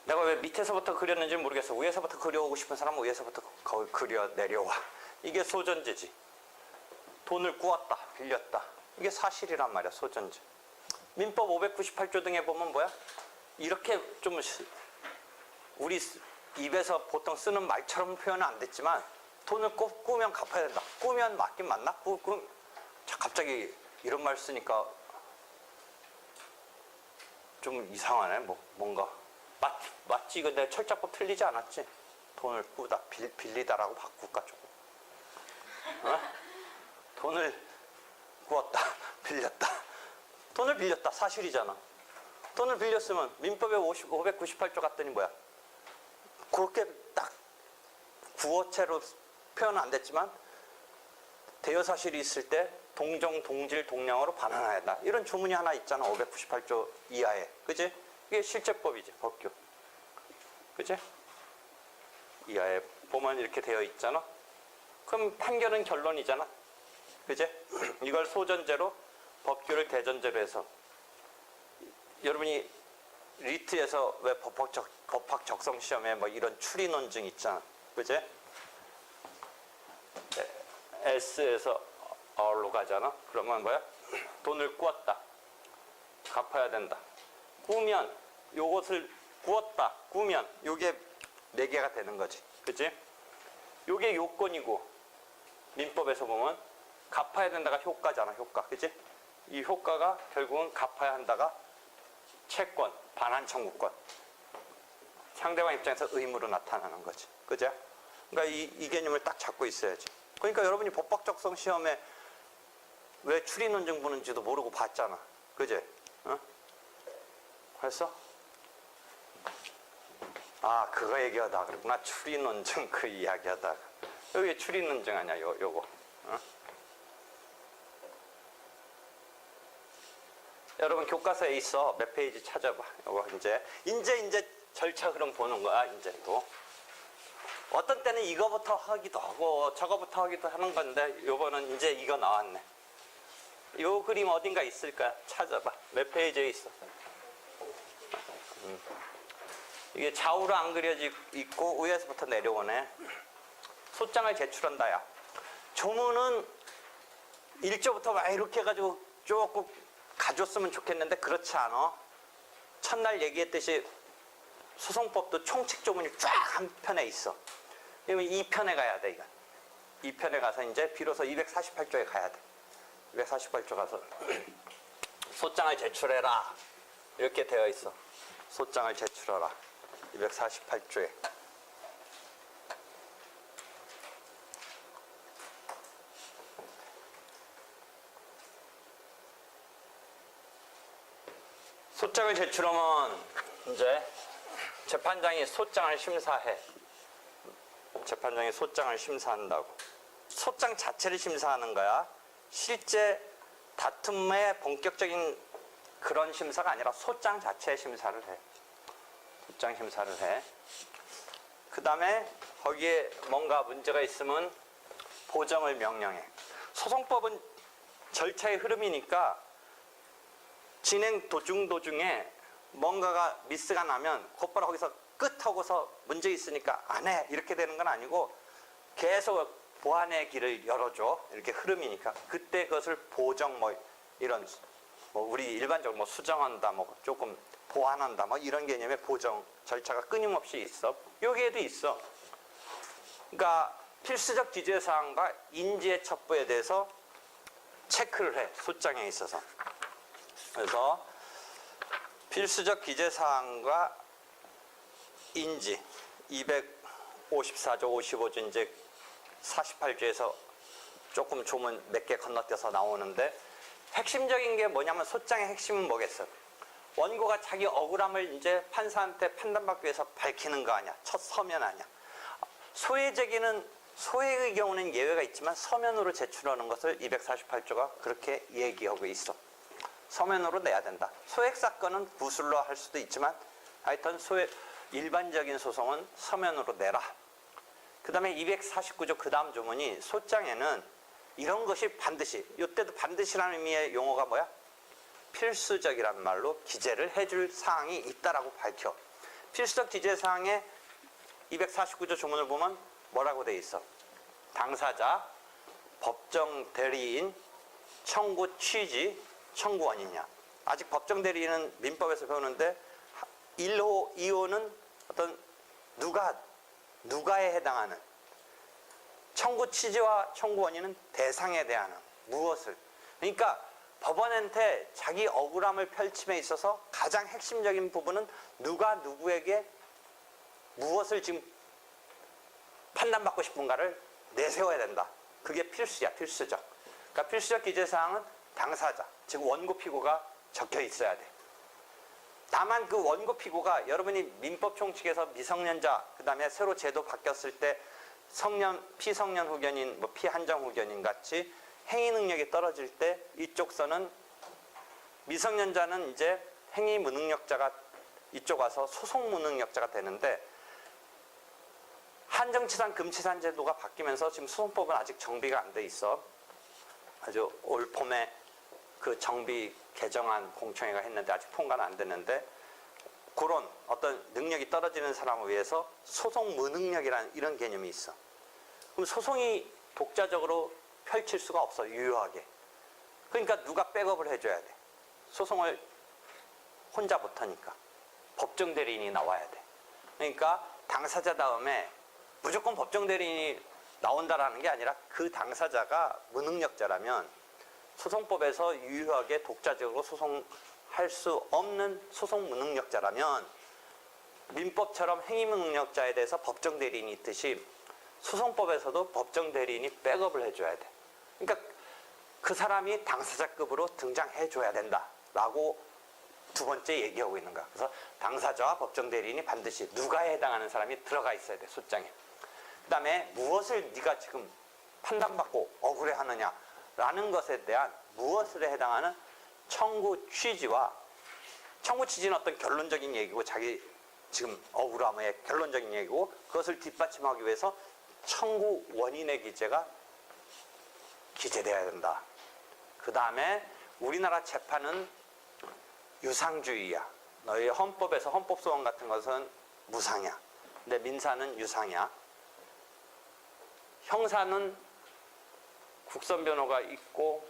내가 왜 밑에서부터 그렸는지 모르겠어. 위에서부터 그려오고 싶은 사람은 위에서부터 거기 그려 내려와. 이게 소전제지. 돈을 꾸었다, 빌렸다. 이게 사실이란 말이야, 소전제. 민법 598조 등에 보면 뭐야? 이렇게 좀 우리 입에서 보통 쓰는 말처럼 표현은 안 됐지만 돈을 꾸면 갚아야 된다. 꾸면 맞긴 맞나? 갑자기 이런 말 쓰니까 좀 이상하네. 뭔가 맞지? 이거 내 철자법 틀리지 않았지? 돈을 꾸다, 빌리다라고 바꿀까 조금. 어? 돈을 꾸었다, 빌렸다. 돈을 빌렸다, 사실이잖아. 돈을 빌렸으면 민법의 598조 갔더니 뭐야? 그렇게 딱 구어체로 표현은 안 됐지만 대여사실이 있을 때 동정, 동질, 동량으로 반환해야 한다. 이런 조문이 하나 있잖아, 598조 이하에. 그지? 이게 실제법이지, 법규. 그지? 이하에 보면 이렇게 되어 있잖아. 그럼 판결은 결론이잖아. 그지? 이걸 소전제로 법규를 대전제로 해서 여러분이 리트에서 왜 법학 적성 시험에 뭐 이런 추리 논증 있잖아. 그지? S에서 R로 가잖아. 그러면 뭐야? 돈을 꾸었다. 갚아야 된다. 꾸면 요것을 꾸었다. 꾸면 요게 4개가 되는 거지. 그치? 요게 요건이고 민법에서 보면 갚아야 된다가 효과잖아. 효과. 그치? 이 효과가 결국은 갚아야 한다가 채권, 반환 청구권. 상대방 입장에서 의무로 나타나는 거지. 그죠? 그러니까 이 개념을 딱 잡고 있어야지. 그러니까 여러분이 법학 적성 시험에 왜 추리 논증 보는지도 모르고 봤잖아. 그지? 어? 했어? 아, 그거 얘기하다 그랬구나. 추리 논증 그 이야기 하다가. 여기 추리 논증 아니야, 요거. 어? 여러분 교과서에 있어. 몇 페이지 찾아봐. 요거 이제 절차 흐름 보는 거야, 이제 또. 어떤 때는 이거부터 하기도 하고 저거부터 하기도 하는 건데 요거는 이제 이거 나왔네. 요 그림 어딘가 있을 거야. 찾아봐. 몇 페이지에 있어. 이게 좌우로 안 그려져 있고 위에서부터 내려오네. 소장을 제출한다. 야, 조문은 1조부터 막 이렇게 해가지고 조금 가줬으면 좋겠는데 그렇지 않아. 첫날 얘기했듯이 소송법도 총칙 조문이 쫙 한 편에 있어. 그러면 2편에 가야 돼. 이거 2편에 가서 이제 비로소 248조에 가야 돼. 248조 가서 소장을 제출해라 이렇게 되어 있어. 소장을 제출하라. 248조에. 소장을 제출하면 이제 재판장이 소장을 심사해. 재판장이 소장을 심사한다고. 소장 자체를 심사하는 거야. 실제 다툼의 본격적인 그런 심사가 아니라 소장 자체의 심사를 해. 소장 심사를 해. 그 다음에 거기에 뭔가 문제가 있으면 보정을 명령해. 소송법은 절차의 흐름이니까 진행 도중에 뭔가가 미스가 나면 곧바로 거기서 끝하고서 문제 있으니까 안 해 이렇게 되는 건 아니고 계속 보완의 길을 열어줘. 이렇게 흐름이니까 그때 그것을 보정 이런 우리 일반적으로 수정한다 조금 보완한다 이런 개념의 보정 절차가 끊임없이 있어. 여기에도 있어. 그러니까 필수적 기재사항과 인지의 첩부에 대해서 체크를 해. 소장에 있어서. 그래서 필수적 기재사항과 인지 254조 55조 이제 48조에서 조금 조문 몇 개 건너뛰어서 나오는데 핵심적인 게 뭐냐면 소장의 핵심은 뭐겠어? 원고가 자기 억울함을 이제 판사한테 판단받기 위해서 밝히는 거 아니야. 첫 서면 아니야. 소외 제기는 소외의 경우는 예외가 있지만 서면으로 제출하는 것을 248조가 그렇게 얘기하고 있어. 서면으로 내야 된다. 소액 사건은 구술로 할 수도 있지만 하여튼 일반적인 소송은 서면으로 내라. 그 다음에 249조 그 다음 조문이 소장에는 이런 것이 반드시, 이때도 반드시라는 의미의 용어가 뭐야? 필수적이라는 말로 기재를 해줄 사항이 있다라고 밝혀. 필수적 기재 사항에 249조 조문을 보면 뭐라고 돼 있어? 당사자, 법정 대리인, 청구 취지, 청구 원인이야. 아직 법정 대리인은 민법에서 배우는데 1호, 2호는 어떤 누가에 해당하는, 청구 취지와 청구 원인은 대상에 대한 무엇을. 그러니까 법원한테 자기 억울함을 펼침에 있어서 가장 핵심적인 부분은 누가 누구에게 무엇을 지금 판단받고 싶은가를 내세워야 된다. 그게 필수야, 필수적. 그러니까 필수적 기재사항은 당사자, 즉 원고 피고가 적혀 있어야 돼. 다만 그 원고 피고가 여러분이 민법 총칙에서 미성년자, 그 다음에 새로 제도 바뀌었을 때 피성년 후견인, 피한정 후견인 같이 행위 능력이 떨어질 때 이쪽 선은 미성년자는 이제 행위 무능력자가 이쪽 와서 소송 무능력자가 되는데 한정치산 금치산 제도가 바뀌면서 지금 소송법은 아직 정비가 안 돼 있어. 아주 올 봄에 그 정비 개정안 공청회가 했는데 아직 통과는 안 됐는데 그런 어떤 능력이 떨어지는 사람을 위해서 소송 무능력이라는 이런 개념이 있어. 그럼 소송이 독자적으로 펼칠 수가 없어, 유효하게. 그러니까 누가 백업을 해줘야 돼. 소송을 혼자 못하니까 법정 대리인이 나와야 돼. 그러니까 당사자 다음에 무조건 법정 대리인이 나온다라는 게 아니라 그 당사자가 무능력자라면 소송법에서 유효하게 독자적으로 소송할 수 없는 소송 무능력자라면 민법처럼 행위 무능력자에 대해서 법정 대리인이 있듯이 소송법에서도 법정 대리인이 백업을 해줘야 돼. 그러니까 그 사람이 당사자급으로 등장해줘야 된다라고 두 번째 얘기하고 있는 거야. 그래서 당사자와 법정 대리인이 반드시 누가에 해당하는 사람이 들어가 있어야 돼, 소장에. 그 다음에 무엇을 네가 지금 판단받고 억울해하느냐라는 것에 대한 무엇에 해당하는 청구 취지와, 청구 취지는 어떤 결론적인 얘기고 자기 지금 억울함의 결론적인 얘기고 그것을 뒷받침하기 위해서 청구 원인의 기재가 기재되어야 된다. 그 다음에 우리나라 재판은 유상주의야. 너희 헌법에서 헌법소원 같은 것은 무상이야. 근데 민사는 유상이야. 형사는 국선변호가 있고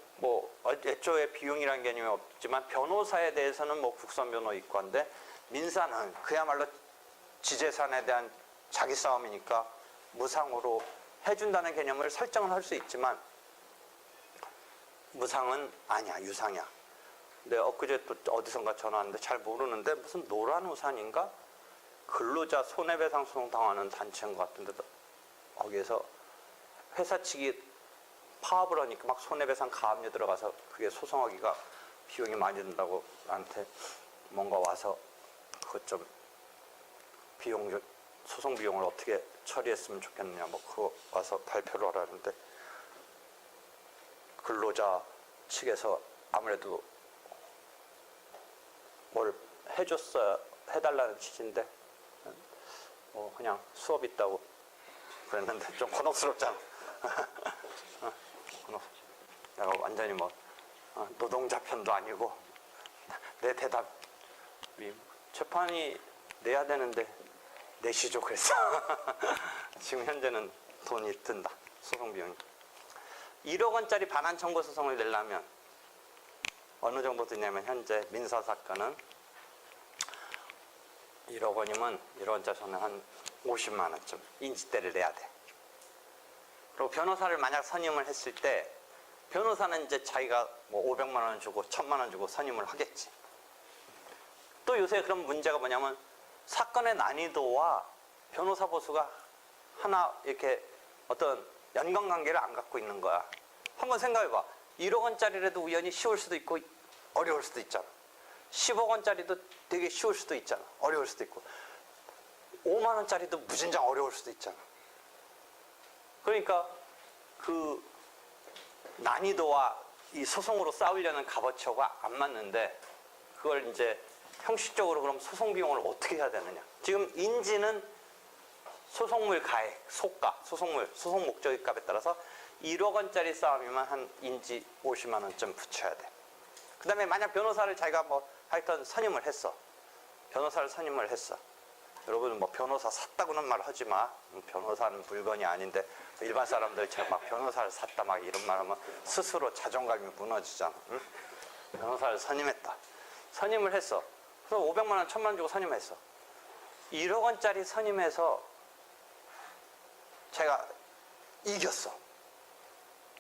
애초에 비용이라는 개념이 없지만 변호사에 대해서는 국선변호 있고 한데 민사는 그야말로 지재산에 대한 자기 싸움이니까 무상으로 해준다는 개념을 설정을 할 수 있지만 무상은 아니야, 유상이야. 근데 엊그제 또 어디선가 전화 왔는데 잘 모르는데 무슨 노란 우산인가? 근로자 손해배상 소송 당하는 단체인 것 같은데 거기에서 회사 측이 파업을 하니까 막 손해배상 가압류 들어가서 그게 소송하기가 비용이 많이 든다고 나한테 뭔가 와서 그것 좀 소송 비용을 어떻게 처리했으면 좋겠느냐 그거 와서 발표를 하라는데 근로자 측에서 아무래도 뭘 해달라는 취지인데 그냥 수업 있다고 그랬는데 좀 곤혹스럽잖아. 내가 완전히 노동자 편도 아니고 내 대답이 재판이 내야 되는데 내시죠 그랬어. 지금 현재는 돈이 든다. 소송 비용이. 1억 원짜리 반환 청구 소송을 내려면 어느 정도 드냐면 현재 민사 사건은 1억 원이면 1억 원짜리 소송은 한 50만 원쯤 인지대를 내야 돼. 그리고 변호사를 만약 선임을 했을 때 변호사는 이제 자기가 500만 원 주고 1000만 원 주고 선임을 하겠지. 또 요새 그런 문제가 뭐냐면 사건의 난이도와 변호사 보수가 하나 이렇게 어떤 연관관계를 안 갖고 있는 거야. 한번 생각해봐. 1억 원짜리라도 우연히 쉬울 수도 있고 어려울 수도 있잖아. 10억 원짜리도 되게 쉬울 수도 있잖아. 어려울 수도 있고 5만 원짜리도 무진장 어려울 수도 있잖아. 그러니까 그 난이도와 이 소송으로 싸우려는 값어치가 안 맞는데 그걸 이제 형식적으로 그럼 소송 비용을 어떻게 해야 되느냐. 지금 인지는 소송물 가액, 소가, 소송물, 소송 목적의 값에 따라서 1억 원짜리 싸움이면 한 인지 50만 원쯤 붙여야 돼. 그 다음에 만약 변호사를 자기가 뭐 하여튼 선임을 했어. 변호사를 선임을 했어. 여러분 뭐 변호사 샀다고는 말하지 마. 변호사는 물건이 아닌데 일반 사람들처럼 막 변호사를 샀다 막 이런 말 하면 스스로 자존감이 무너지잖아. 응? 변호사를 선임했다. 선임을 했어. 그래서 500만 원, 1000만 원 주고 선임했어. 1억 원짜리 선임해서 제가 이겼어.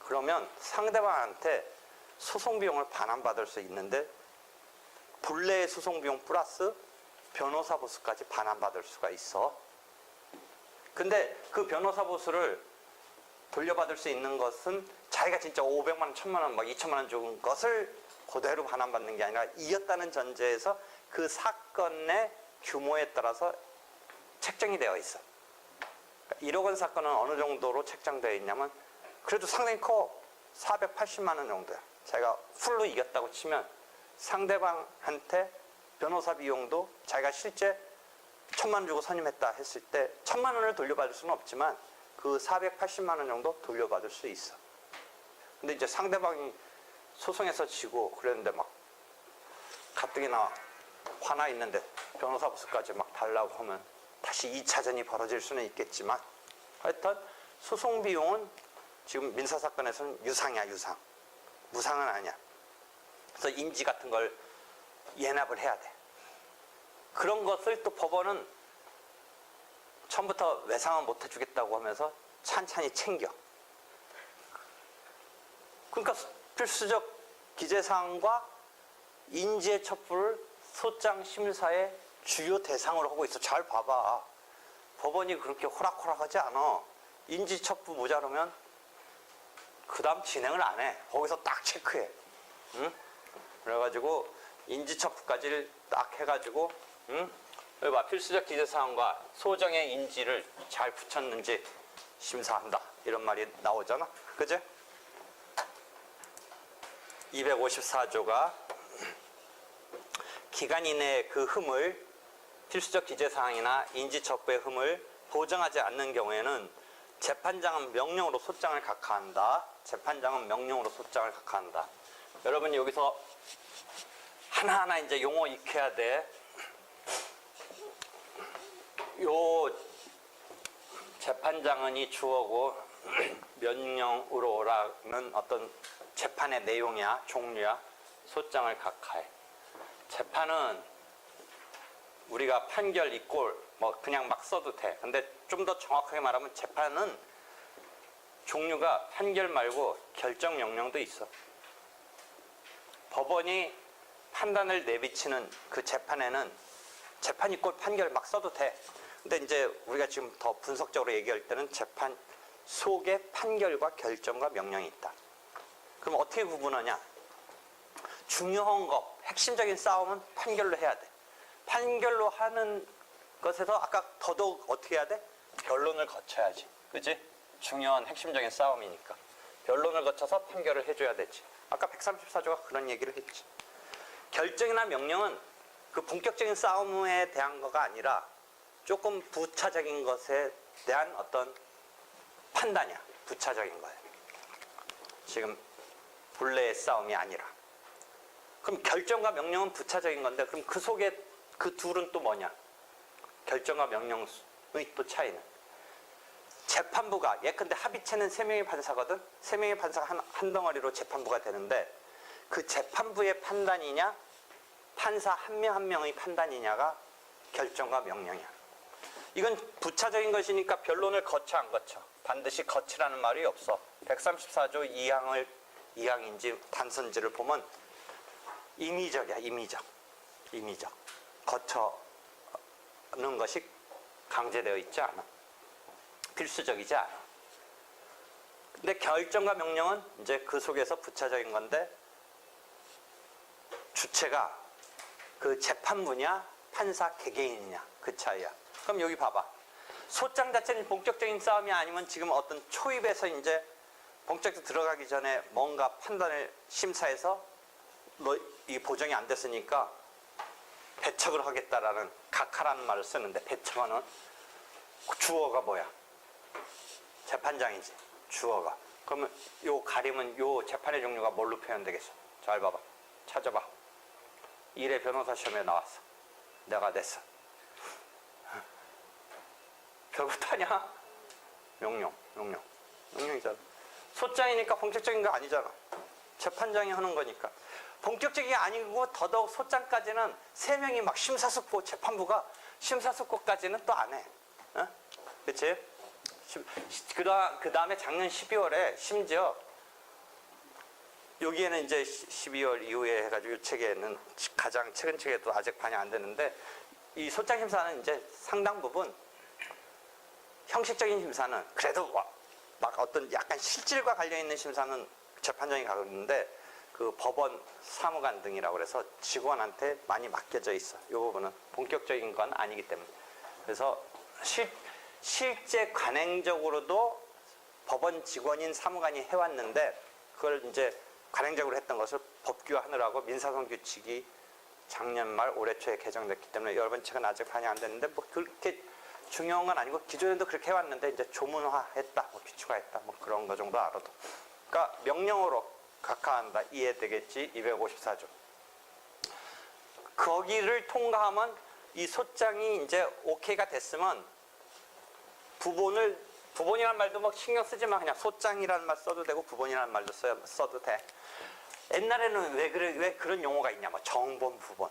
그러면 상대방한테 소송 비용을 반환받을 수 있는데 본래의 소송 비용 플러스 변호사 보수까지 반환받을 수가 있어. 근데 그 변호사 보수를 돌려받을 수 있는 것은 자기가 진짜 500만 원, 1000만 원, 막 2000만 원 준 것을 그대로 반환받는 게 아니라 이겼다는 전제에서 그 사건의 규모에 따라서 책정이 되어 있어. 1억 원 사건은 어느 정도로 책정되어 있냐면 그래도 상당히 커. 480만 원 정도야. 자기가 풀로 이겼다고 치면 상대방한테 변호사 비용도 자기가 실제 1000만 원 주고 선임했다 했을 때 1000만 원을 돌려받을 수는 없지만 그 480만 원 정도 돌려받을 수 있어. 근데 이제 상대방이 소송에서 지고 그랬는데 막 가뜩이나 화나 있는데 변호사 보수까지 막 달라고 하면 다시 2차전이 벌어질 수는 있겠지만 하여튼 소송 비용은 지금 민사사건에서는 유상이야, 유상. 무상은 아니야. 그래서 인지 같은 걸 예납을 해야 돼. 그런 것을 또 법원은 처음부터 외상은 못 해주겠다고 하면서 찬찬히 챙겨. 그러니까 필수적 기재사항과 인지의 첩부를 소장 심사의 주요 대상으로 하고 있어. 잘 봐봐. 법원이 그렇게 호락호락하지 않아. 인지 첩부 모자르면 그 다음 진행을 안 해. 거기서 딱 체크해. 응? 그래가지고 인지 첩부까지를 딱 해가지고 응? 여기 봐. 필수적 기재사항과 소정의 인지를 잘 붙였는지 심사한다. 이런 말이 나오잖아. 그죠? 254조가 기간 이내에 그 흠을 필수적 기재사항이나 인지첩부의 흠을 보정하지 않는 경우에는 재판장은 명령으로 소장을 각하한다. 재판장은 명령으로 소장을 각하한다. 여러분이 여기서 하나하나 이제 용어 익혀야 돼. 요 재판장은이 주어고 명령으로 오라는 어떤 재판의 내용이야, 종류야, 소장을 각하해. 재판은 우리가 판결 이꼴 뭐 그냥 막 써도 돼. 근데 좀 더 정확하게 말하면 재판은 종류가 판결 말고 결정 명령도 있어. 법원이 판단을 내비치는 그 재판에는 재판 이꼴 판결 막 써도 돼. 근데 이제 우리가 지금 더 분석적으로 얘기할 때는 재판 속에 판결과 결정과 명령이 있다. 그럼 어떻게 구분하냐? 중요한 거, 핵심적인 싸움은 판결로 해야 돼. 판결로 하는 것에서 아까 더더욱 어떻게 해야 돼? 변론을 거쳐야지. 그지? 중요한 핵심적인 싸움이니까. 변론을 거쳐서 판결을 해줘야 되지. 아까 134조가 그런 얘기를 했지. 결정이나 명령은 그 본격적인 싸움에 대한 거가 아니라 조금 부차적인 것에 대한 어떤 판단이야. 부차적인 거야. 지금 본래의 싸움이 아니라. 그럼 결정과 명령은 부차적인 건데 그럼 그 속에 그 둘은 또 뭐냐? 결정과 명령의 또 차이는. 재판부가 예컨대 합의체는 3명의 판사거든. 3명의 판사가 한 덩어리로 재판부가 되는데 그 재판부의 판단이냐 판사 한 명 한 명의 판단이냐가 결정과 명령이야. 이건 부차적인 것이니까 변론을 거쳐 안 거쳐. 반드시 거치라는 말이 없어. 134조 2항인지 단선지를 보면 임의적이야. 임의적. 거쳐는 것이 강제되어 있지 않아. 필수적이지 않아. 근데 결정과 명령은 이제 그 속에서 부차적인 건데 주체가 그 재판부냐 판사 개개인이냐 그 차이야. 그럼 여기 봐봐. 소장 자체는 본격적인 싸움이 아니면 지금 어떤 초입에서 이제 본격적으로 들어가기 전에 뭔가 판단을 심사해서 너 이 보정이 안 됐으니까 배척을 하겠다라는 각하라는 말을 쓰는데 배척하는 주어가 뭐야? 재판장이지. 주어가. 그러면 요 가림은 요 재판의 종류가 뭘로 표현되겠어? 잘 봐봐. 찾아봐. 1회 변호사 시험에 나왔어. 내가 냈어. 별거 타냐? 명령이잖아. 소장이니까 본격적인 거 아니잖아. 재판장이 하는 거니까. 본격적인 게 아니고 더더욱 소장까지는 3명이 막 심사숙고, 재판부가 심사숙고까지는 또 안 해. 어? 그치? 그 다음에 작년 12월에 심지어 여기에는 이제 12월 이후에 해가지고 이 책에는 가장 최근 책에도 아직 반영 안 되는데 이 소장 심사는 이제 상당 부분 형식적인 심사는 그래도 막 어떤 약간 실질과 관련있는 심사는 재판장이 가고 있는데 그 법원 사무관 등이라고 해서 직원한테 많이 맡겨져 있어. 이 부분은 본격적인 건 아니기 때문에. 그래서 실제 관행적으로도 법원 직원인 사무관이 해왔는데 그걸 이제 관행적으로 했던 것을 법규화하느라고 민사소송 규칙이 작년 말 올해 초에 개정됐기 때문에 여러 번 책은 아직 반영 안 됐는데 뭐 그렇게 중요한 건 아니고 기존에도 그렇게 해왔는데 이제 조문화했다, 뭐 규칙화했다, 뭐 그런 거 정도 알아도. 그러니까 명령어로 각하한다 이해되겠지. 254조. 거기를 통과하면 이 소장이 이제 오케이가 됐으면 부본이라는 말도 뭐 신경 쓰지만 그냥 소장이라는 말 써도 되고 부본이라는 말도 써도 돼. 옛날에는 왜 그런 용어가 있냐? 뭐 정본, 부본.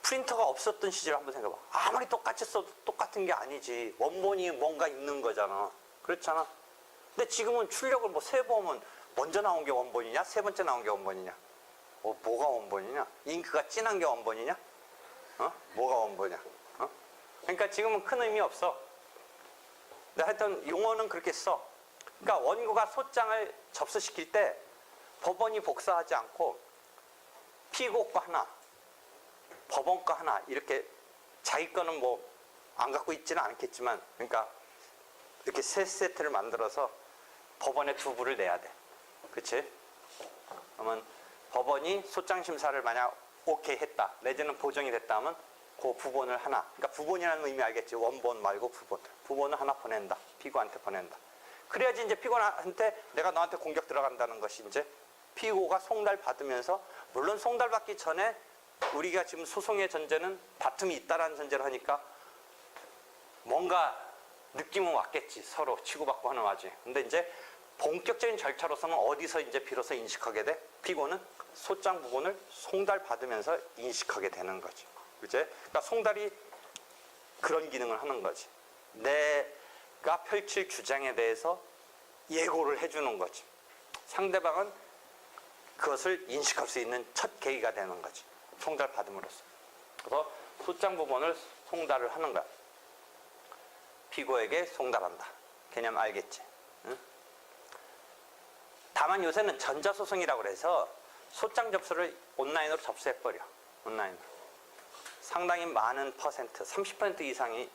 프린터가 없었던 시절 한번 생각해봐. 아무리 똑같이 써도 똑같은 게 아니지. 원본이 뭔가 있는 거잖아. 그렇잖아. 근데 지금은 출력을 뭐 세 번 보면 먼저 나온 게 원본이냐? 세 번째 나온 게 원본이냐? 뭐가 원본이냐? 잉크가 진한 게 원본이냐? 뭐가 원본이냐? 그러니까 지금은 큰 의미 없어. 근데 하여튼 용어는 그렇게 써. 그러니까 원고가 소장을 접수시킬 때 법원이 복사하지 않고 피고 거 하나, 법원 거 하나 이렇게 자기 거는 뭐 안 갖고 있지는 않겠지만 그러니까 이렇게 세 세트를 만들어서 법원에 두 부를 내야 돼. 그치? 그러면 법원이 소장 심사를 만약 오케이 했다. 내지는 보정이 됐다 하면 그 부본을 하나. 그러니까 부본이라는 의미 알겠지? 원본 말고 부본. 부본을 하나 보낸다. 피고한테 보낸다. 그래야지 이제 피고한테 내가 너한테 공격 들어간다는 것이 이제 피고가 송달 받으면서 물론 송달 받기 전에 우리가 지금 소송의 전제는 다툼이 있다라는 전제를 하니까 뭔가 느낌은 왔겠지. 서로 치고받고 하는 와중에. 근데 이제 본격적인 절차로서는 어디서 이제 비로소 인식하게 돼? 피고는 소장 부분을 송달 받으면서 인식하게 되는 거지. 그치? 그러니까 송달이 그런 기능을 하는 거지. 내가 펼칠 주장에 대해서 예고를 해주는 거지. 상대방은 그것을 인식할 수 있는 첫 계기가 되는 거지. 송달 받음으로써. 그래서 소장 부분을 송달을 하는 거야. 피고에게 송달한다. 개념 알겠지? 응? 다만 요새는 전자소송이라고 해서 소장 접수를 온라인으로 접수해버려. 온라인으로. 상당히 많은 퍼센트, 30% 이상이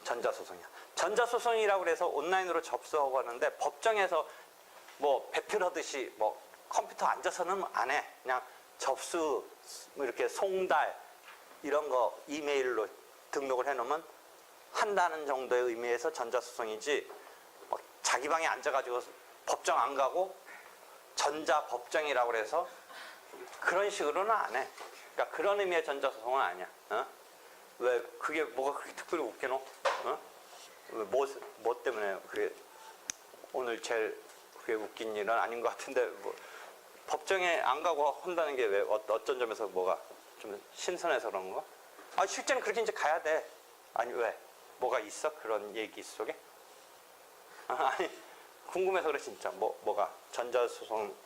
전자소송이야. 전자소송이라고 해서 온라인으로 접수하고 하는데 법정에서 뭐 배틀하듯이 뭐 컴퓨터 앉아서는 안 해. 그냥 접수, 이렇게 송달 이런 거 이메일로 등록을 해놓으면 한다는 정도의 의미에서 전자소송이지 막 자기 방에 앉아가지고 법정 안 가고 전자법정이라고 해서 그런 식으로는 안 해. 그러니까 그런 의미의 전자소송은 아니야. 왜 그게 뭐가 그렇게 특별히 웃기노? 뭐 때문에 그게 오늘 제일 그게 웃긴 일은 아닌 것 같은데 뭐 법정에 안 가고 한다는 게 왜 어떤 점에서 뭐가 좀 신선해서 그런 거? 아 실제는 그렇게 이제 가야 돼. 아니 왜? 뭐가 있어? 그런 얘기 속에? 아니 궁금해서 그래 진짜. 뭐가 전자소송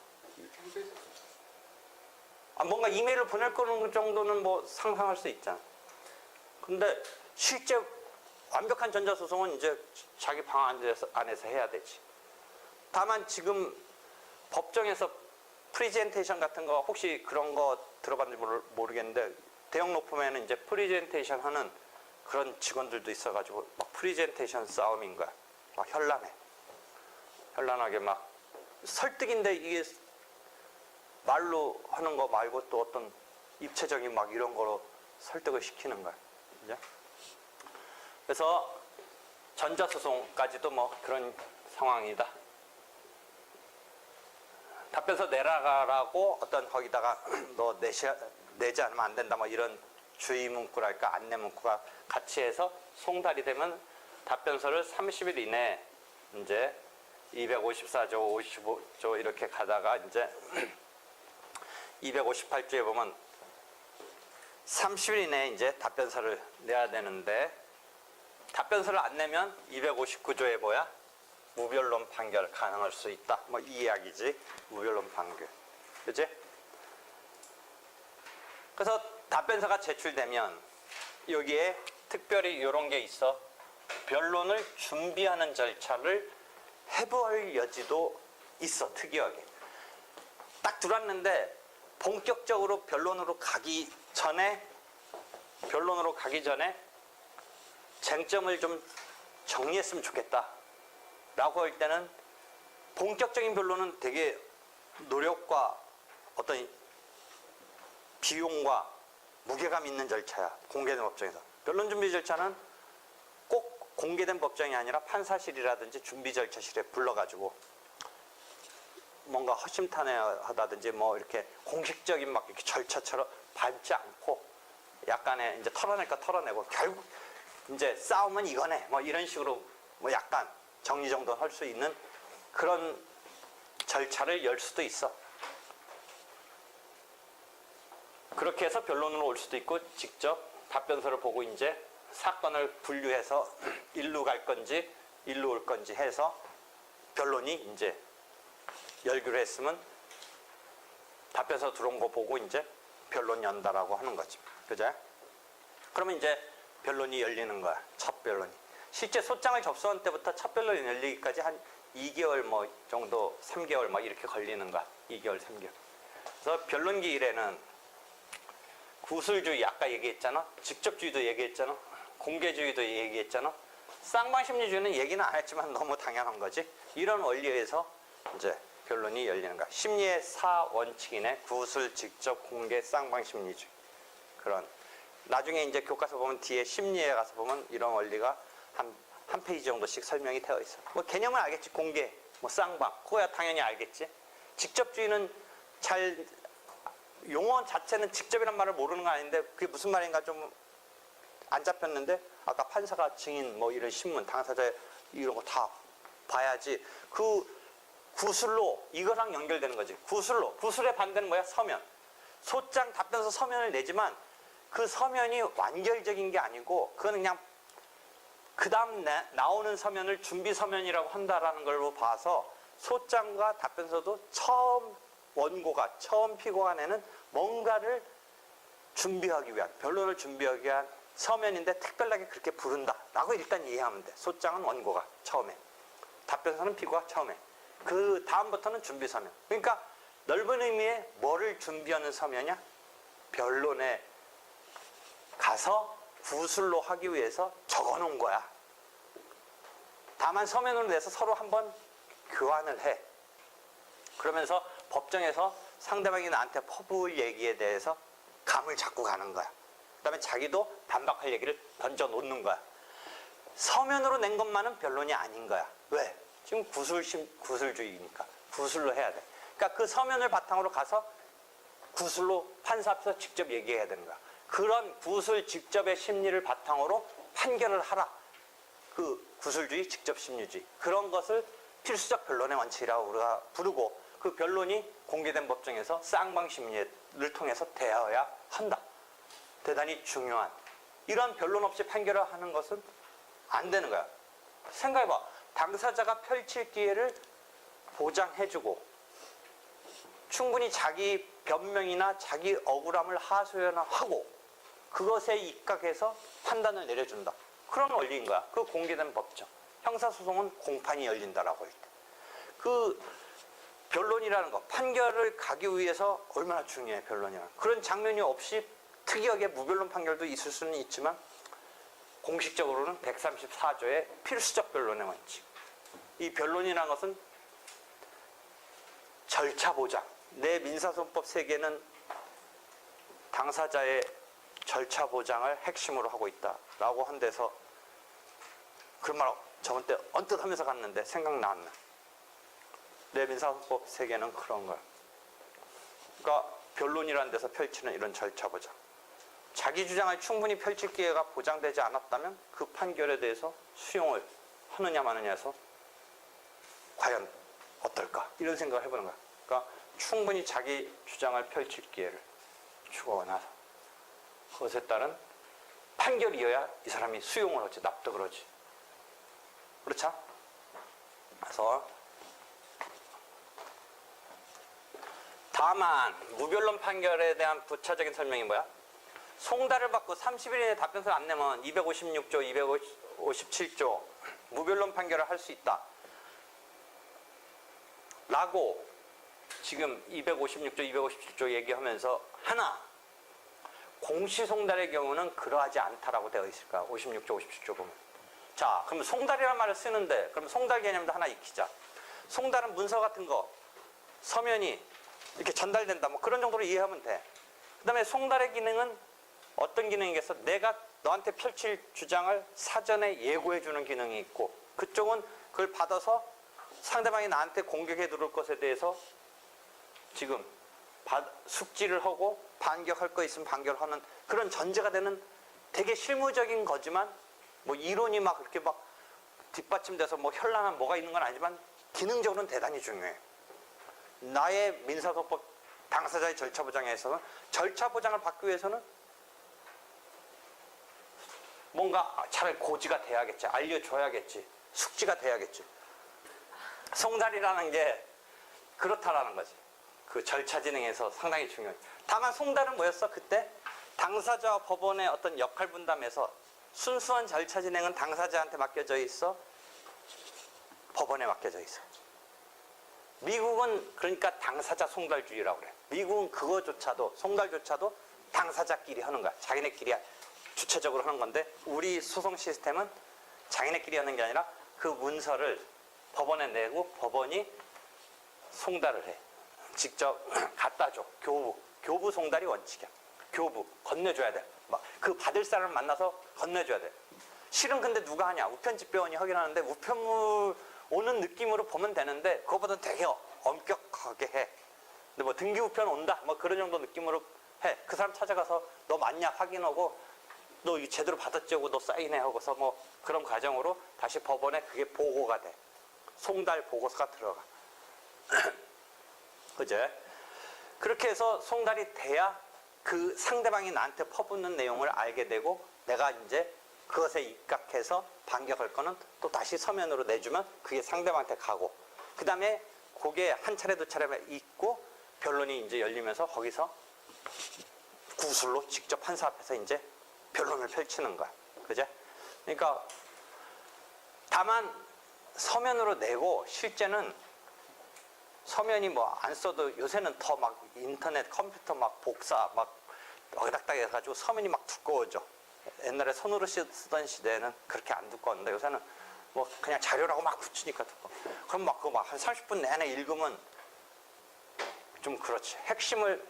뭔가 이메일을 보낼 거는 정도는 뭐 상상할 수 있잖아. 근데 실제 완벽한 전자소송은 이제 자기 방 안에서 해야 되지. 다만 지금 법정에서 프리젠테이션 같은 거 혹시 그런 거 들어봤는지 모르겠는데 대형 로펌에는 이제 프리젠테이션 하는 그런 직원들도 있어가지고 막 프리젠테이션 싸움인 거야. 막 현란하게 막 설득인데 이게 말로 하는 거 말고 또 어떤 입체적인 막 이런 거로 설득을 시키는 거야. 그죠? 그래서 전자소송까지도 뭐 그런 상황이다. 답변서 내라가라고 어떤 거기다가 너 내지 않으면 안 된다 뭐 이런 주의 문구랄까 안내 문구가 같이 해서 송달이 되면 답변서를 30일 이내에 이제 254조, 55조 이렇게 가다가 이제 258조에 보면 30일 이내에 이제 답변서를 내야 되는데 답변서를 안 내면 259조에 뭐야? 무변론 판결 가능할 수 있다. 뭐 이 이야기지. 무변론 판결. 그치? 그래서 답변서가 제출되면 여기에 특별히 이런 게 있어. 변론을 준비하는 절차를 해부할 여지도 있어. 특이하게. 딱 들어왔는데 본격적으로 변론으로 가기 전에 쟁점을 좀 정리했으면 좋겠다 라고 할 때는 본격적인 변론은 되게 노력과 어떤 비용과 무게감 있는 절차야. 공개된 법정에서. 변론 준비 절차는 꼭 공개된 법정이 아니라 판사실이라든지 준비 절차실에 불러가지고 뭔가 허심탄회하다든지 뭐 이렇게 공식적인 막 이렇게 절차처럼 밟지 않고 약간의 이제 털어낼 거 털어내고 결국 이제 싸움은 이거네 뭐 이런 식으로 뭐 약간 정리정돈 할 수 있는 그런 절차를 열 수도 있어. 그렇게 해서 변론으로 올 수도 있고 직접 답변서를 보고 이제 사건을 분류해서 일루 갈 건지 일루 올 건지 해서 변론이 이제 열기로 했으면 답변서 들어온 거 보고 이제 변론 연다라고 하는 거지. 그죠? 그러면 이제 변론이 열리는 거야. 첫 변론이. 실제 소장을 접수한 때부터 첫 변론이 열리기까지 한 2개월 뭐 정도, 3개월 막 이렇게 걸리는 거야. 2개월, 3개월. 그래서 변론기일에는 구술주의 아까 얘기했잖아. 직접주의도 얘기했잖아. 공개주의도 얘기했잖아. 쌍방심리주의는 얘기는 안 했지만 너무 당연한 거지. 이런 원리에서 이제 변론이 열리는 거야. 심리의 4원칙이네. 구술, 직접, 공개, 쌍방심리주의. 그런. 나중에 이제 교과서 보면 뒤에 심리에 가서 보면 이런 원리가 한 페이지 정도씩 설명이 되어 있어. 뭐 개념은 알겠지. 공개, 뭐 쌍방. 그거야 당연히 알겠지. 직접주의는 잘 용어 자체는 직접이란 말을 모르는 거 아닌데 그게 무슨 말인가 좀 안 잡혔는데 아까 판사가 증인 뭐 이런 신문 당사자 이런 거 다 봐야지. 그 구술로 이거랑 연결되는 거지. 구술로. 구술의 반대는 뭐야? 서면. 소장 답변서 서면을 내지만 그 서면이 완결적인 게 아니고 그건 그냥 그 다음 나오는 서면을 준비 서면이라고 한다라는 걸로 봐서 소장과 답변서도 처음 원고가 처음 피고가 내는 뭔가를 준비하기 위한 변론을 준비하기 위한 서면인데 특별하게 그렇게 부른다라고 일단 이해하면 돼. 소장은 원고가 처음에, 답변서는 피고가 처음에. 그 다음부터는 준비 서면. 그러니까 넓은 의미의 뭐를 준비하는 서면이야? 변론에 가서 구술로 하기 위해서 적어놓은 거야. 다만 서면으로 내서 서로 한번 교환을 해. 그러면서 법정에서 상대방이 나한테 퍼부을 얘기에 대해서 감을 잡고 가는 거야. 그 다음에 자기도 반박할 얘기를 던져 놓는 거야. 서면으로 낸 것만은 변론이 아닌 거야. 왜? 지금 구술주의니까. 구술로 해야 돼. 그러니까 그 서면을 바탕으로 가서 구술로 판사 앞에서 직접 얘기해야 되는 거야. 그런 구술 직접의 심리를 바탕으로 판결을 하라. 그 구술주의, 직접 심리주의. 그런 것을 필수적 변론의 원칙이라고 우리가 부르고 그 변론이 공개된 법정에서 쌍방심리를 통해서 되어야 한다. 대단히 중요한. 이런 변론 없이 판결을 하는 것은 안 되는 거야. 생각해봐. 당사자가 펼칠 기회를 보장해주고 충분히 자기 변명이나 자기 억울함을 하소연하고 그것에 입각해서 판단을 내려준다. 그런 원리인 거야. 그 공개된 법정. 형사소송은 공판이 열린다라고 할 때. 그 변론이라는 거, 판결을 가기 위해서 얼마나 중요해, 변론이라는 거. 그런 장면이 없이 특이하게 무변론 판결도 있을 수는 있지만 공식적으로는 134조의 필수적 변론의 원칙. 이 변론이라는 것은 절차 보장. 내 민사소송법 세계는 당사자의 절차 보장을 핵심으로 하고 있다라고 한 데서 그런 말 저번 때 언뜻 하면서 갔는데 생각났네. 내 민사소법 세계는 그런 거야. 그러니까 변론이라는 데서 펼치는 이런 절차 보장. 자기 주장을 충분히 펼칠 기회가 보장되지 않았다면 그 판결에 대해서 수용을 하느냐 마느냐에서 과연 어떨까? 이런 생각을 해보는 거야. 그러니까 충분히 자기 주장을 펼칠 기회를 주고 나서 그것에 따른 판결이어야 이 사람이 수용을 하지, 납득을 하지. 그렇죠? 그래서 다만 무변론 판결에 대한 부차적인 설명이 뭐야? 송달을 받고 30일 이내에 답변서를 안 내면 256조, 257조 무변론 판결을 할 수 있다. 라고 지금 256조, 257조 얘기하면서 하나 공시송달의 경우는 그러하지 않다라고 되어 있을까? 56조, 57조 보면. 자, 그럼 송달이라는 말을 쓰는데 그럼 송달 개념도 하나 익히자. 송달은 문서 같은 거 서면이 이렇게 전달된다. 뭐 그런 정도로 이해하면 돼. 그 다음에 송달의 기능은 어떤 기능이겠어? 내가 너한테 펼칠 주장을 사전에 예고해주는 기능이 있고 그쪽은 그걸 받아서 상대방이 나한테 공격해 들어올 것에 대해서 지금 숙지를 하고 반격할 거 있으면 반격하는 그런 전제가 되는 되게 실무적인 거지만 뭐 이론이 막 그렇게 막 뒷받침돼서 뭐 현란한 뭐가 있는 건 아니지만 기능적으로는 대단히 중요해. 나의 민사소법 당사자의 절차 보장에서는 절차 보장을 받기 위해서는 뭔가 차라리 고지가 돼야겠지. 알려줘야겠지. 숙지가 돼야겠지. 송달이라는 게 그렇다라는 거지. 그 절차 진행에서 상당히 중요해. 다만 송달은 뭐였어? 그때 당사자와 법원의 어떤 역할 분담에서 순수한 절차 진행은 당사자한테 맡겨져 있어. 법원에 맡겨져 있어. 미국은 그러니까 당사자 송달주의라고 그래. 미국은 그거조차도 송달조차도 당사자끼리 하는 거야. 자기네끼리 주체적으로 하는 건데 우리 소송 시스템은 자기네끼리 하는 게 아니라 그 문서를 법원에 내고 법원이 송달을 해. 직접 갖다 줘. 교부 송달이 원칙이야. 교부 건네줘야 돼. 막 그 받을 사람을 만나서 건네줘야 돼. 실은 근데 누가 하냐? 우편집배원이 하긴 하는데 우편물 오는 느낌으로 보면 되는데 그거보다는 되게 엄격하게 해. 근데 뭐 등기우편 온다 뭐 그런 정도 느낌으로 해. 그 사람 찾아가서 너 맞냐 확인하고 너 이거 제대로 받았지 하고 너 사인해 하고서 뭐 그런 과정으로 다시 법원에 그게 보고가 돼. 송달 보고서가 들어가. 그제? 그렇게 해서 송달이 돼야 그 상대방이 나한테 퍼붓는 내용을 알게 되고 내가 이제 그것에 입각해서 반격할 거는 또 다시 서면으로 내주면 그게 상대방한테 가고 그 다음에 그게 한 차례 두 차례 있고 변론이 이제 열리면서 거기서 구술로 직접 판사 앞에서 이제 변론을 펼치는 거야. 그제? 그러니까 다만 서면으로 내고 실제는 서면이 뭐 안 써도 요새는 더 막 인터넷 컴퓨터 막 복사 막 어기닥닥 해가지고 서면이 막 두꺼워져. 옛날에 손으로 쓰던 시대에는 그렇게 안 두꺼웠는데 요새는 뭐 그냥 자료라고 막 붙이니까 두꺼워. 그럼 막 그거 막 한 30분 내내 읽으면 좀 그렇지. 핵심을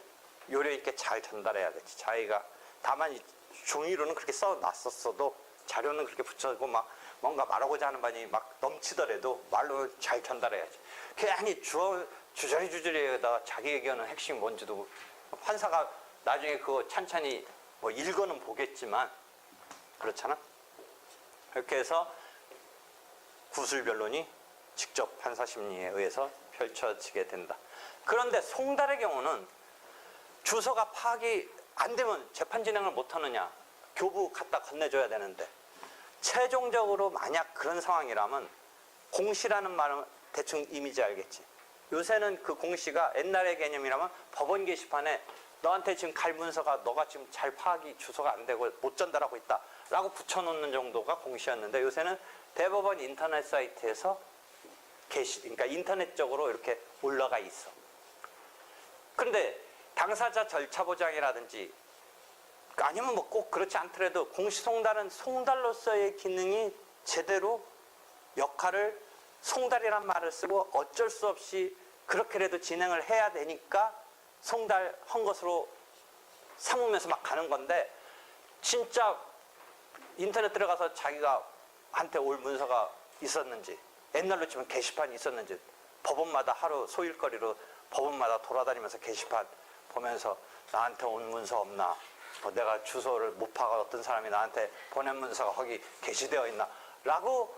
요령 있게 잘 전달해야겠지. 자기가 다만 종이로는 그렇게 써놨었어도 자료는 그렇게 붙여고 막 뭔가 말하고자 하는 바니 막 넘치더라도 말로 잘 전달해야지. 괜히 주저리주저리에다가 자기 얘기하는 핵심이 뭔지도 판사가 나중에 그거 찬찬히 뭐 읽어는 보겠지만 그렇잖아. 이렇게 해서 구술 변론이 직접 판사 심리에 의해서 펼쳐지게 된다. 그런데 송달의 경우는 주소가 파악이 안 되면 재판 진행을 못 하느냐. 교부 갖다 건네줘야 되는데 최종적으로 만약 그런 상황이라면 공시라는 말은 대충 이미지 알겠지. 요새는 그 공시가 옛날의 개념이라면 법원 게시판에 너한테 지금 갈 문서가 너가 지금 잘 파악이 주소가 안 되고 못 전달하고 있다 라고 붙여놓는 정도가 공시였는데 요새는 대법원 인터넷 사이트에서 그러니까 인터넷적으로 이렇게 올라가 있어. 그런데 당사자 절차 보장이라든지 아니면 뭐 꼭 그렇지 않더라도 공시송달은 송달로서의 기능이 제대로 역할을 송달이란 말을 쓰고 어쩔 수 없이 그렇게라도 진행을 해야 되니까 송달한 것으로 삼으면서 막 가는 건데 진짜 인터넷 들어가서 자기가 한테 올 문서가 있었는지, 옛날로 치면 게시판이 있었는지, 법원마다 하루 소일거리로 법원마다 돌아다니면서 게시판 보면서 나한테 온 문서 없나, 뭐 내가 주소를 못 파가 어떤 사람이 나한테 보낸 문서가 거기 게시되어 있나 라고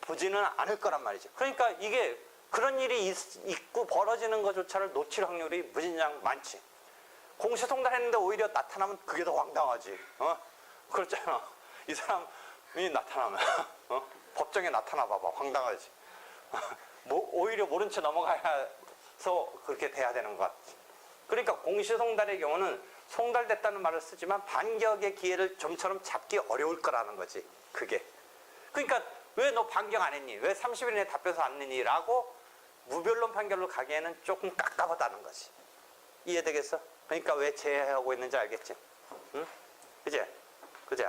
보지는 않을 거란 말이지. 그러니까 이게 그런 일이 있고 벌어지는 것조차를 놓칠 확률이 무진장 많지. 공시송달했는데 오히려 나타나면 그게 더 황당하지. 그렇잖아. 이 사람이 나타나면 법정에 나타나 봐봐. 황당하지. 오히려 모른 채 넘어가서 그렇게 돼야 되는 것 같지. 그러니까 공시송달의 경우는 송달됐다는 말을 쓰지만 반격의 기회를 좀처럼 잡기 어려울 거라는 거지. 그게. 그러니까 왜 너 반격 안 했니? 왜 30일 내에 답변서 안 내니? 라고 무변론 판결로 가기에는 조금 깝깝하다는 거지. 이해되겠어? 그러니까 왜 제외하고 있는지 알겠지? 응? 그제? 그제?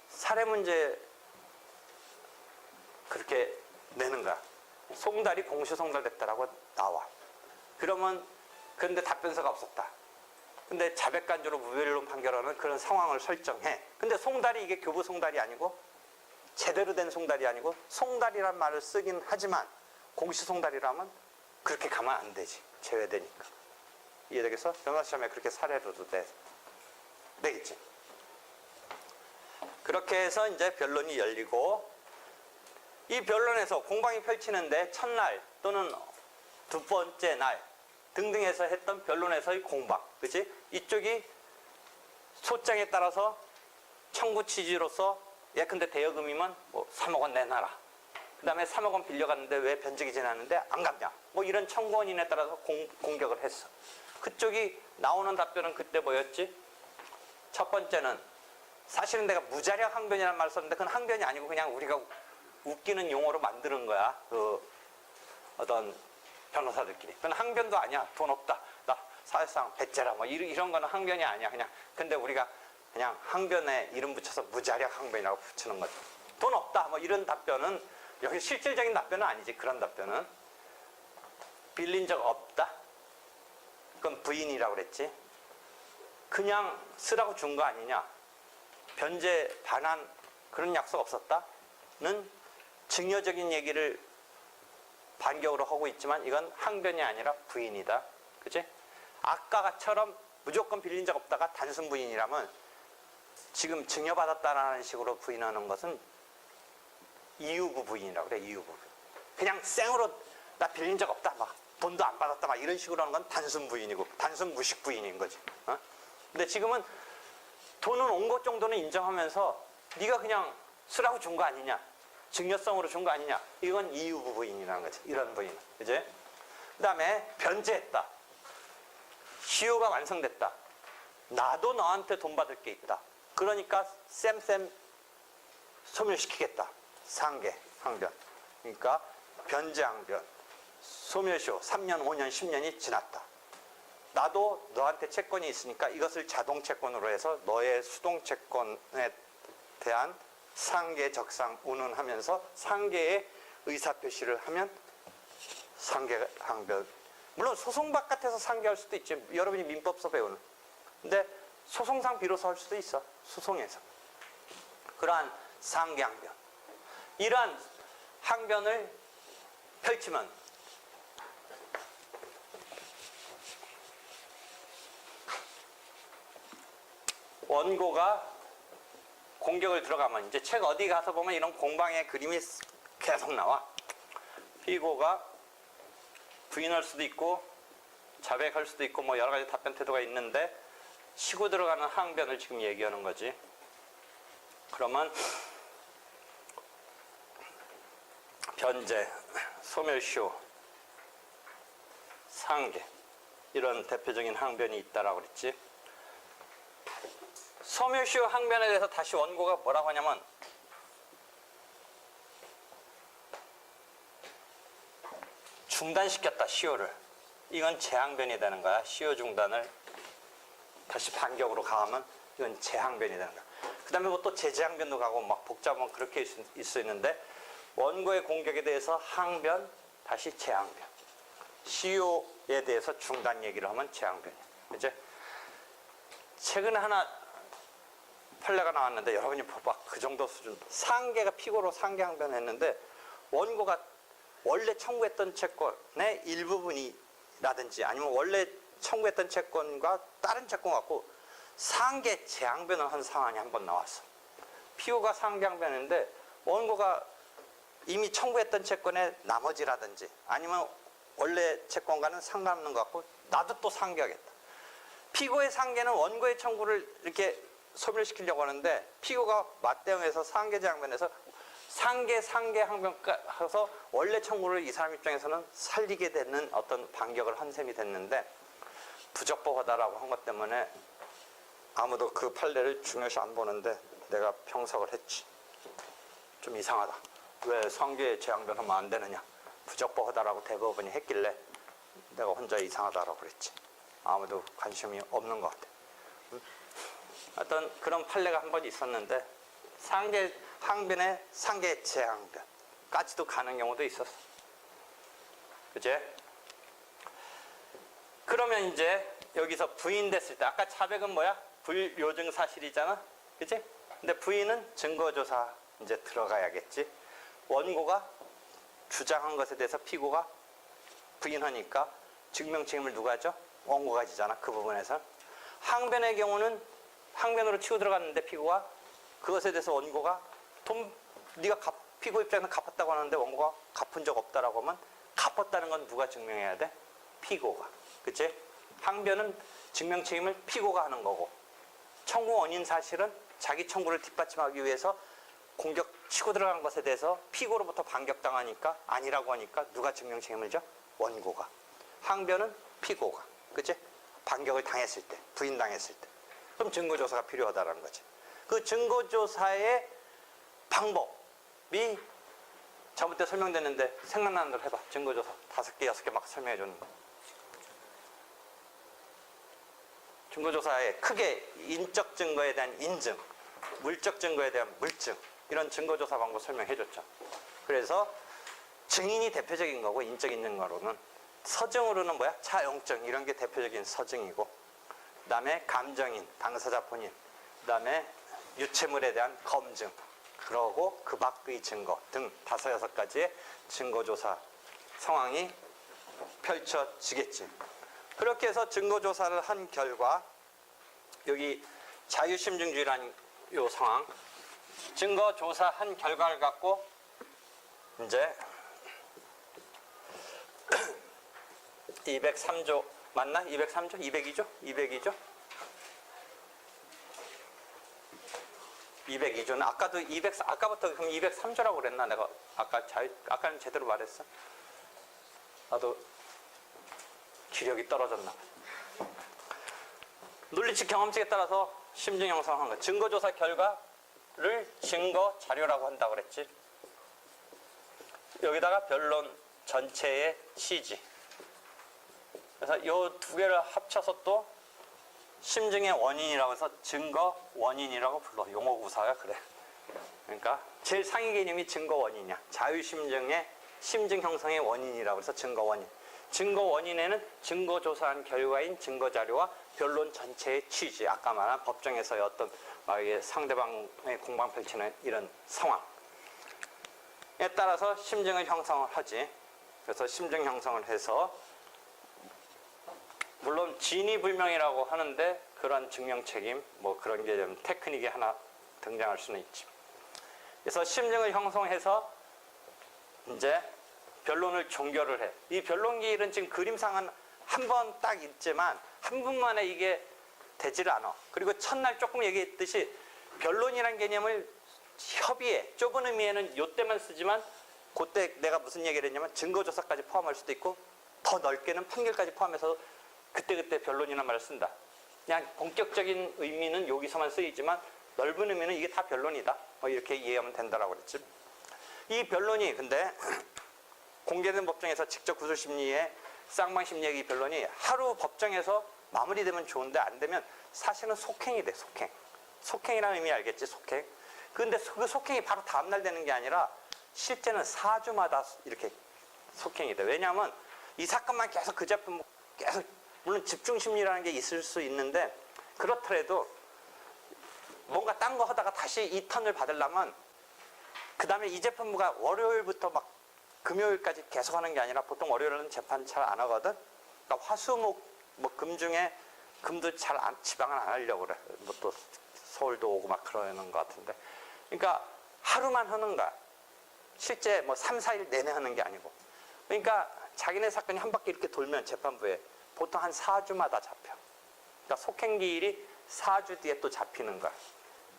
사례 문제 그렇게 내는 거야. 송달이 공시송달됐다라고 나와. 그러면 그런데 답변서가 없었다. 근데 자백간주로 무변론 판결하는 그런 상황을 설정해. 근데 송달이 이게 교부 송달이 아니고 제대로 된 송달이 아니고 송달이란 말을 쓰긴 하지만 공시송달이라면 그렇게 가면 안 되지. 제외되니까. 이해되겠어? 변호사 시험에 그렇게 사례로도 되겠지. 그렇게 해서 이제 변론이 열리고, 이 변론에서 공방이 펼치는데 첫날 또는 두 번째 날 등등해서 했던 변론에서의 공방, 그치? 이쪽이 소장에 따라서 청구 취지로서 예컨대 대여금이면 뭐 3억 원 내놔라. 그 다음에 3억 원 빌려갔는데 왜 변적이 지났는데 안 갚냐. 뭐 이런 청구원인에 따라서 공격을 했어. 그쪽이 나오는 답변은 그때 뭐였지? 첫 번째는 사실은 내가 무자력 항변이라는 말을 썼는데 그건 항변이 아니고 그냥 우리가 웃기는 용어로 만드는 거야. 그 어떤 변호사들끼리. 그건 항변도 아니야. 돈 없다. 나 사실상 배째라. 뭐 이런 거는 항변이 아니야. 그냥. 근데 우리가 그냥 항변에 이름 붙여서 무자력 항변이라고 붙이는 거지. 돈 없다. 뭐 이런 답변은 여기 실질적인 답변은 아니지. 그런 답변은. 빌린 적 없다. 그건 부인이라고 그랬지. 그냥 쓰라고 준 거 아니냐. 변제 반환 그런 약속 없었다는 증여적인 얘기를 반격으로 하고 있지만 이건 항변이 아니라 부인이다. 그치? 아까처럼 무조건 빌린 적 없다가 단순 부인이라면 지금 증여받았다라는 식으로 부인하는 것은 이유부 부인이라고 그래. 이유부 부인. 그냥 생으로 나 빌린 적 없다. 막 돈도 안 받았다. 막 이런 식으로 하는 건 단순 부인이고 단순 무식 부인인 거지. 근데 지금은 돈은 온 것 정도는 인정하면서 네가 그냥 쓰라고 준 거 아니냐. 증여성으로 준 거 아니냐. 이건 이유부 부인이라는 거지. 이런 부인. 그지? 그 다음에 변제했다. 시효가 완성됐다. 나도 너한테 돈 받을 게 있다. 그러니까 쌤 소멸시키겠다. 상계, 항변. 그러니까 변제, 항변. 소멸시효 3년, 5년, 10년이 지났다. 나도 너한테 채권이 있으니까 이것을 자동 채권으로 해서 너의 수동 채권에 대한 상계, 적상, 운운하면서 상계의 의사표시를 하면 상계, 항변. 물론 소송 바깥에서 상계할 수도 있지. 여러분이 민법서 배우는. 근데 소송상 비로소 할 수도 있어. 소송에서. 그러한 상계, 항변. 이러한 항변을 펼치면 원고가 공격을 들어가면 이제 책 어디 가서 보면 이런 공방의 그림이 계속 나와. 피고가 부인할 수도 있고 자백할 수도 있고 뭐 여러 가지 답변 태도가 있는데 치고 들어가는 항변을 지금 얘기하는 거지. 그러면 변제, 소멸시효, 상계 이런 대표적인 항변이 있다라고 그랬지. 소멸시효 항변에 대해서 다시 원고가 뭐라고 하냐면 중단시켰다. 시효를. 이건 재항변이 되는 거야. 시효 중단을 다시 반격으로 가하면 이건 재항변이 되는 거야. 그 다음에 뭐 또 재재항변도 가고 막 복잡한 그렇게 있는데 원고의 공격에 대해서 항변 다시 재항변. 시효에 대해서 중단 얘기를 하면 재항변이야. 이제 최근에 하나 판례가 나왔는데 여러분이 봐봐. 그 정도 수준. 상계가 피고로 상계 항변했는데 원고가 원래 청구했던 채권의 일부분이라든지 아니면 원래 청구했던 채권과 다른 채권 갖고 상계 재항변을 한 상황이 한 번 나왔어. 피고가 상계 항변했는데 원고가 이미 청구했던 채권의 나머지라든지 아니면 원래 채권과는 상관없는 것 같고 나도 또 상계하겠다. 피고의 상계는 원고의 청구를 이렇게 소멸시키려고 하는데 피고가 맞대응해서 상계 재항변에서 상계 항변해서 원래 청구를 이 사람 입장에서는 살리게 되는 어떤 반격을 한 셈이 됐는데 부적법하다라고 한 것 때문에 아무도 그 판례를 중요시 안 보는데 내가 평석을 했지. 좀 이상하다. 왜 상계 재항변하면 안 되느냐. 부적법하다라고 대법원이 했길래 내가 혼자 이상하다라고 그랬지. 아무도 관심이 없는 것 같아. 어떤 그런 판례가 한 번 있었는데 상계 항변에 상계 재항변까지도 가는 경우도 있었어. 그제? 그러면 이제 여기서 부인됐을 때 아까 자백은 뭐야? 불요증 사실이잖아. 그치? 근데 부인은 증거조사 이제 들어가야겠지. 원고가 주장한 것에 대해서 피고가 부인하니까 증명 책임을 누가 져? 원고가 지잖아. 그 부분에서. 항변의 경우는 항변으로 치고 들어갔는데 피고가 그것에 대해서 원고가 네가 피고 입장에서 갚았다고 하는데 원고가 갚은 적 없다라고 하면 갚았다는 건 누가 증명해야 돼? 피고가. 그치? 항변은 증명 책임을 피고가 하는 거고 청구 원인 사실은 자기 청구를 뒷받침하기 위해서 공격 치고 들어간 것에 대해서 피고로부터 반격당하니까 아니라고 하니까 누가 증명 책임을 져? 원고가. 항변은 피고가. 그치? 반격을 당했을 때, 부인당했을 때. 그럼 증거조사가 필요하다는 거지. 그 증거조사의 방법이 저번때 설명됐는데 생각나는 대로 해봐. 증거조사 5개, 6개 막 설명해 주는 거. 증거조사에 크게 인적 증거에 대한 인증, 물적 증거에 대한 물증 이런 증거조사 방법 설명해 줬죠. 그래서 증인이 대표적인 거고 인적 인증거로는 서증으로는 뭐야? 차용증 이런 게 대표적인 서증이고 그 다음에 감정인, 당사자 본인 그 다음에 유체물에 대한 검증 그러고 그 밖의 증거 등 5, 6가지의 증거조사 상황이 펼쳐지겠지. 그렇게 해서 증거조사를 한 결과 여기 자유심증주의라는 요 상황 증거조사한 결과를 갖고 이제 203조 맞나? 203조? 202조? 202조? 202조는 아까도 아까부터 그럼 203조라고 그랬나? 내가 아까는 제대로 말했어. 나도 기력이 떨어졌나? 논리적 경험칙에 따라서 심증 형성한 거. 증거조사 결과를 증거 자료라고 한다고 그랬지. 여기다가 변론 전체의 취지. 그래서 이 2개를 합쳐서 또 심증의 원인이라고 해서 증거 원인이라고 불러. 용어구사가 그래. 그러니까 제일 상위 개념이 증거 원인이야. 자유심증의 심증 형성의 원인이라고 해서 증거 원인. 증거 원인에는 증거 조사한 결과인 증거 자료와 변론 전체의 취지. 아까 말한 법정에서의 어떤 상대방의 공방 펼치는 이런 상황에 따라서 심증을 형성을 하지. 그래서 심증 형성을 해서 물론 진위불명이라고 하는데 그런 증명 책임 뭐 그런 게 좀 테크닉이 하나 등장할 수는 있지. 그래서 심증을 형성해서 이제 변론을 종결을 해. 이 변론기일은 지금 그림상은 한 번 딱 있지만 한 분만에 이게 되지를 않아. 그리고 첫날 조금 얘기했듯이 변론이라는 개념을 협의에 좁은 의미에는 요때만 쓰지만 그때 내가 무슨 얘기를 했냐면 증거조사까지 포함할 수도 있고 더 넓게는 판결까지 포함해서 그때그때 변론이라는 말을 쓴다. 그냥 본격적인 의미는 여기서만 쓰이지만 넓은 의미는 이게 다 변론이다. 뭐 이렇게 이해하면 된다라고 그랬지. 이 변론이 근데 공개된 법정에서 직접 구술심리의 쌍방심리의 변론이 하루 법정에서 마무리되면 좋은데 안 되면 사실은 속행이 돼. 속행이라는 의미 알겠지? 속행. 근데 그 속행이 바로 다음날 되는 게 아니라 실제는 4주마다 이렇게 속행이 돼. 왜냐하면 이 사건만 계속 그 제품 계속 물론 집중심리라는 게 있을 수 있는데 그렇더라도 뭔가 딴 거 하다가 다시 이 턴을 받으려면 그 다음에 이 재판부가 월요일부터 막 금요일까지 계속 하는 게 아니라 보통 월요일은 재판 잘 안 하거든. 그러니까 화수목 뭐 금 중에 금도 잘 지방을 안 하려고 그래. 뭐 또 서울도 오고 막 그러는 것 같은데. 그러니까 하루만 하는 거야. 실제 뭐 3, 4일 내내 하는 게 아니고. 그러니까 자기네 사건이 한 바퀴 이렇게 돌면 재판부에 보통 한 4주마다 잡혀. 그러니까 속행기일이 4주 뒤에 또 잡히는 거야.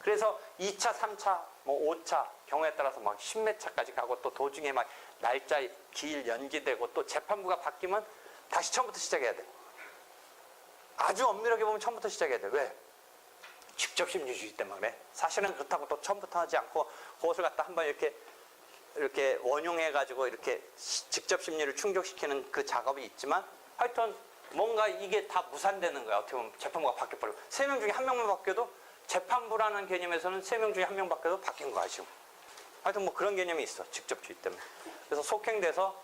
그래서 2차, 3차, 뭐 5차 경우에 따라서 막 10몇 차까지 가고 또 도중에 막 날짜 기일 연기되고 또 재판부가 바뀌면 다시 처음부터 시작해야 돼. 아주 엄밀하게 보면 처음부터 시작해야 돼. 왜? 직접 심리주의 때문에 그래. 사실은 그렇다고 또 처음부터 하지 않고 그것을 갖다 한번 이렇게 원용해가지고 이렇게 직접 심리를 충족시키는 그 작업이 있지만 하여튼 뭔가 이게 다 무산되는 거야. 어떻게 보면 재판부가 바뀌어버리고 3명 중에 1명만 바뀌어도 재판부라는 개념에서는 3명 중에 1명 바뀌어도 바뀐 거야 지금. 하여튼 뭐 그런 개념이 있어. 직접주의 때문에. 그래서 속행돼서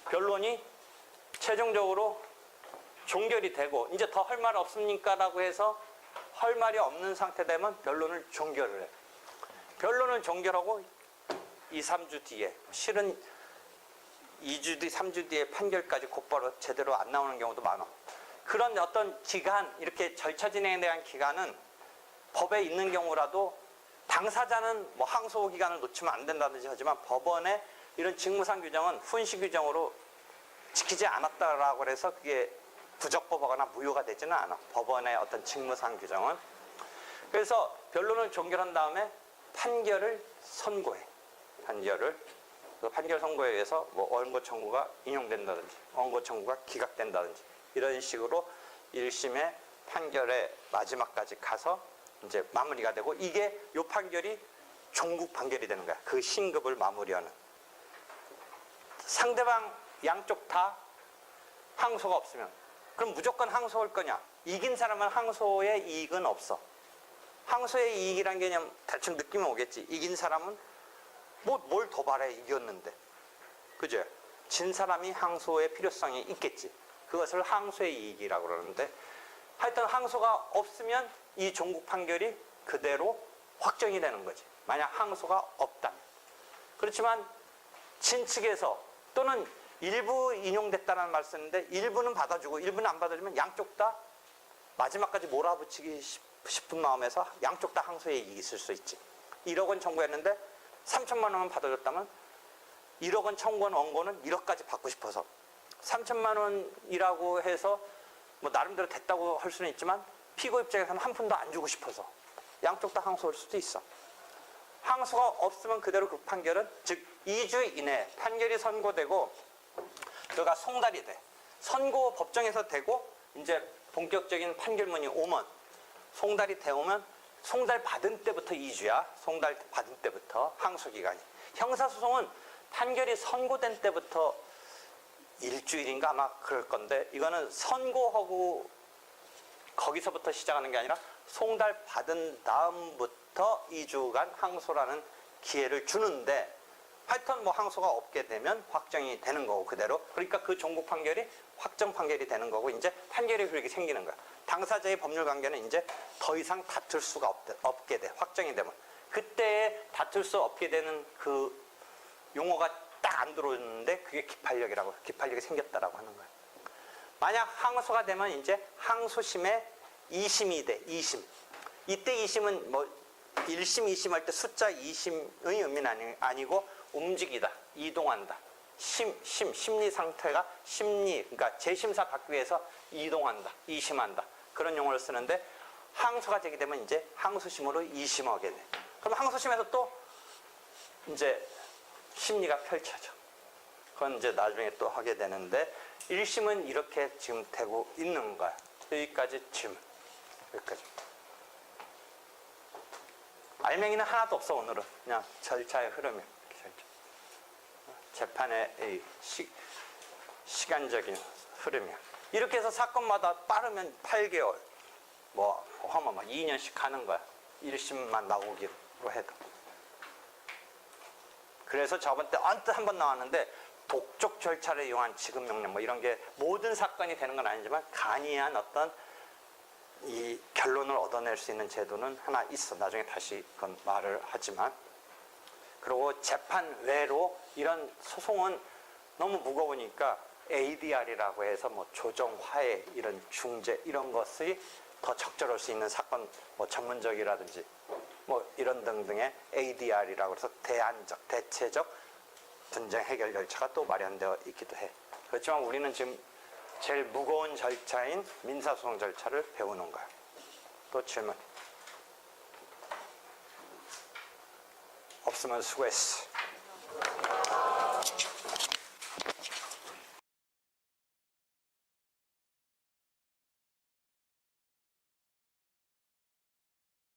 변론이 최종적으로 종결이 되고 이제 더 할 말 없습니까? 라고 해서 할 말이 없는 상태 되면 변론을 종결을 해. 변론을 종결하고 2, 3주 뒤에 실은 2주 뒤, 3주 뒤에 판결까지 곧바로 제대로 안 나오는 경우도 많아. 그런 어떤 기간, 이렇게 절차 진행에 대한 기간은 법에 있는 경우라도 당사자는 뭐 항소 기간을 놓치면 안 된다든지 하지만 법원의 이런 직무상 규정은 훈시 규정으로 지키지 않았다라고 해서 그게 부적법하거나 무효가 되지는 않아. 법원의 어떤 직무상 규정은. 그래서 변론을 종결한 다음에 판결을 선고해. 그 판결 선고에 의해서 뭐 원고 청구가 인용된다든지 원고 청구가 기각된다든지 이런 식으로 1심의 판결의 마지막까지 가서 이제 마무리가 되고 이게 요 판결이 종국 판결이 되는 거야. 그 신급을 마무리하는. 상대방 양쪽 다 항소가 없으면 그럼 무조건 항소할 거냐? 이긴 사람은 항소의 이익은 없어. 항소의 이익이란 개념 대충 느낌이 오겠지. 이긴 사람은 뭘 더 바래 이겼는데. 그죠? 진 사람이 항소의 필요성이 있겠지. 그것을 항소의 이익이라고 그러는데 하여튼 항소가 없으면 이 종국 판결이 그대로 확정이 되는 거지. 만약 항소가 없다면. 그렇지만 진 측에서 또는 일부 인용됐다는 말 쓰는데 일부는 받아주고 일부는 안 받아주면 양쪽 다 마지막까지 몰아붙이기 싶은 마음에서 양쪽 다 항소의 이익이 있을 수 있지. 1억 원 청구했는데 3천만 원만 받아줬다면 1억 원 청구한 원고는 1억까지 받고 싶어서 3천만 원이라고 해서 뭐 나름대로 됐다고 할 수는 있지만 피고 입장에서는 한 푼도 안 주고 싶어서 양쪽 다 항소할 수도 있어. 항소가 없으면 그대로 그 판결은 즉 2주 이내 판결이 선고되고 그가 송달이 돼. 선고 법정에서 되고 이제 본격적인 판결문이 오면 송달이 되오면 송달 받은 때부터 2주야. 송달 받은 때부터 항소기간이. 형사소송은 판결이 선고된 때부터 일주일인가 아마 그럴 건데 이거는 선고하고 거기서부터 시작하는 게 아니라 송달 받은 다음부터 2주간 항소라는 기회를 주는데 하여튼 뭐 항소가 없게 되면 확정이 되는 거고 그대로. 그러니까 그 종국 판결이 확정 판결이 되는 거고 이제 판결이 그렇게 생기는 거야. 당사자의 법률 관계는 이제 더 이상 다툴 수가 없게 돼. 확정이 되면. 그때에 다툴 수 없게 되는 그 용어가 딱 안 들어오는데 그게 기판력이라고. 기판력이 생겼다라고 하는 거야. 만약 항소가 되면 이제 항소심에 2심이 돼. 2심. 이때 2심은 뭐 1심, 2심 할 때 숫자 2심의 의미는 아니고 움직이다, 이동한다. 심리 상태가 그러니까 재심사 받기 위해서 이동한다, 이심한다. 그런 용어를 쓰는데 항소가 제기되면 이제 항소심으로 이심하게 돼. 그럼 항소심에서 또 이제 심리가 펼쳐져. 그건 이제 나중에 또 하게 되는데 1심은 이렇게 지금 되고 있는 거야. 여기까지 질문. 여기까지. 알맹이는 하나도 없어 오늘은. 그냥 절차의 흐름이야. 재판의 시간적인 흐름이야. 이렇게 해서 사건마다 빠르면 8개월, 뭐 하면 막 2년씩 가는 거야. 1심만 나오기로 해도. 그래서 저번 때 언뜻 한 번 나왔는데 독촉 절차를 이용한 지급 명령 뭐 이런 게 모든 사건이 되는 건 아니지만 간이한 어떤 이 결론을 얻어낼 수 있는 제도는 하나 있어. 나중에 다시 그건 말을 하지만. 그리고 재판 외로 이런 소송은 너무 무거우니까 ADR이라고 해서 뭐 조정화해 이런 중재 이런 것이 더 적절할 수 있는 사건 뭐 전문적이라든지 뭐 이런 등등의 ADR이라고 해서 대안적 대체적 분쟁 해결 절차가 또 마련되어 있기도 해. 그렇지만 우리는 지금 제일 무거운 절차인 민사소송 절차를 배우는 거야. 또 질문. 없으면 수고했어.